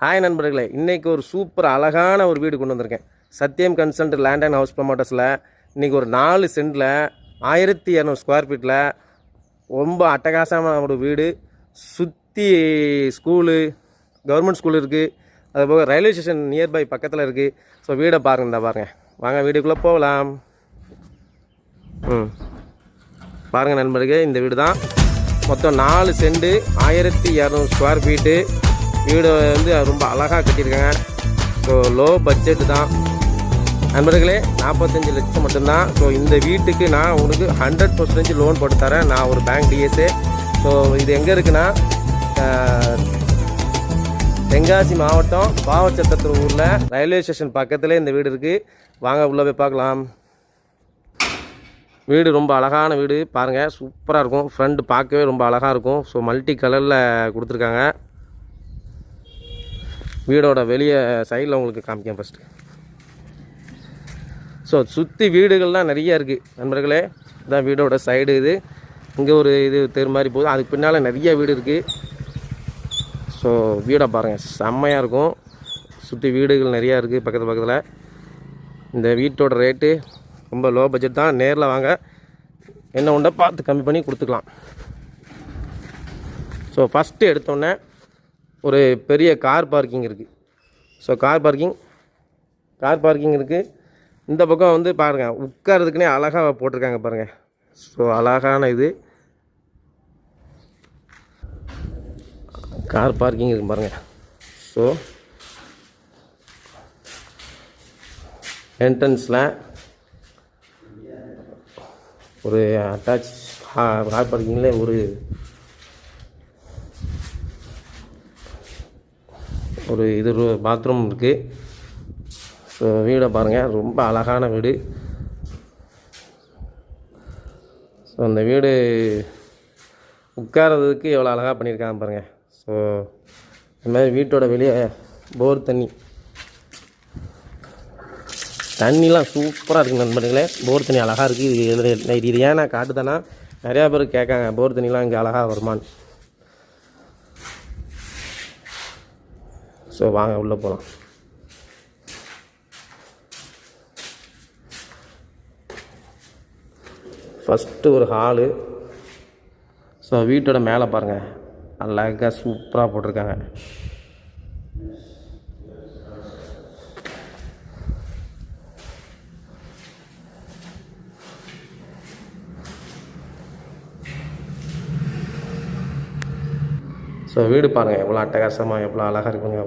Hi நண்பர்களே, இன்றைக்கி ஒரு சூப்பர் அழகான ஒரு வீடு கொண்டு வந்திருக்கேன். சத்யம் கன்சல்ட் லேண்ட் அண்ட் ஹவுஸ் ப்ரமோட்டர்ஸில் இன்றைக்கி ஒரு 4 சென்டில் 1200 ஸ்கொயர் ஃபீட்டில் ரொம்ப அட்டகாசமான ஒரு வீடு. சுற்றி ஸ்கூலு, கவர்மெண்ட் ஸ்கூல் இருக்குது. அதுபோக ரயில்வே ஸ்டேஷன் நியர்பை பக்கத்தில் இருக்குது. ஸோ வீடை பாருங்கள். வாங்க வீடுக்குள்ளே போகலாம். பாருங்கள் நண்பர்களே, இந்த வீடு தான். மொத்தம் 4 சென்ட் 1200 ஸ்கொயர் ஃபீட்டு. வீடு வந்து ரொம்ப அழகாக கட்டியிருக்காங்க. ஸோ லோ பட்ஜெட்டு தான் நண்பர்களே, 45 லட்சம் மட்டும்தான். ஸோ இந்த வீட்டுக்கு நான் உங்களுக்கு 100% லோன் போட்டு தரேன். நான் ஒரு பேங்க் டிஎஸ்ஏ. ஸோ இது எங்கே இருக்குன்னா, தென்காசி மாவட்டம் பாவச்சத்திர ஊரில் ரயில்வே ஸ்டேஷன் பக்கத்தில் இந்த வீடு இருக்குது. வாங்க உள்ளே போய் பார்க்கலாம். வீடு ரொம்ப அழகான வீடு பாருங்கள், சூப்பராக இருக்கும். ஃப்ரண்ட் பார்க்கவே ரொம்ப அழகாக இருக்கும். ஸோ மல்டி கலரில் கொடுத்துருக்காங்க. வீடோட வெளியே சைடில் உங்களுக்கு காமிக்கேன் ஃபஸ்ட்டு. ஸோ சுற்றி வீடுகள்லாம் நிறைய இருக்குது நண்பர்களே. இதுதான் வீடோட சைடு. இது இங்கே ஒரு இது தெரு மாதிரி போகுது. அதுக்கு பின்னால் நிறைய வீடு இருக்குது. ஸோ வீடை பாருங்கள், செம்மையாக இருக்கும். சுற்றி வீடுகள் நிறையா இருக்குது பக்கத்தில். இந்த வீட்டோட ரேட்டு ரொம்ப லோ பட்ஜெட் தான். நேரில் வாங்க, என்ன உண்டை பார்த்து கம்மி பண்ணி கொடுத்துக்கலாம். ஸோ ஃபஸ்ட்டு எடுத்தோடனே ஒரு பெரிய கார் பார்க்கிங் இருக்குது. ஸோ கார் பார்க்கிங் இருக்குது. இந்த பக்கம் வந்து பாருங்கள், உட்காரதுக்குன்னே அழகாக போட்டிருக்காங்க பாருங்கள். ஸோ அழகான இது கார் பார்க்கிங் இருக்குது பாருங்கள். ஸோ என்ட்ரன்ஸில் ஒரு அட்டாச் கார் பார்க்கிங்கில் ஒரு இது பாத்ரூம் இருக்குது. ஸோ வீடை பாருங்கள், ரொம்ப அழகான வீடு. ஸோ அந்த வீடு உட்காரதுக்கு எவ்வளோ அழகாக பண்ணியிருக்காங்க பாருங்கள். ஸோ இந்த மாதிரி வீட்டோட வெளியே போர் தண்ணிலாம் சூப்பராக இருக்குது நண்பர்களே. போர் தண்ணி அழகாக இருக்குது. இது ஏன் நான் காட்டுதானா, நிறையா பேர் கேட்காங்க போர் தண்ணிலாம் இங்கே அழகாக வருமானு. ஸோ வாங்க உள்ளே போகலாம். ஃபஸ்ட்டு ஒரு ஹாலு. ஸோ வீட்டோட மேலே பாருங்கள், அழகாக சூப்பராக போட்டிருக்காங்க. ஸோ வீடு பாருங்கள், எவ்வளோ அட்டகாசமாக எவ்வளோ அழகாக இருக்குங்க.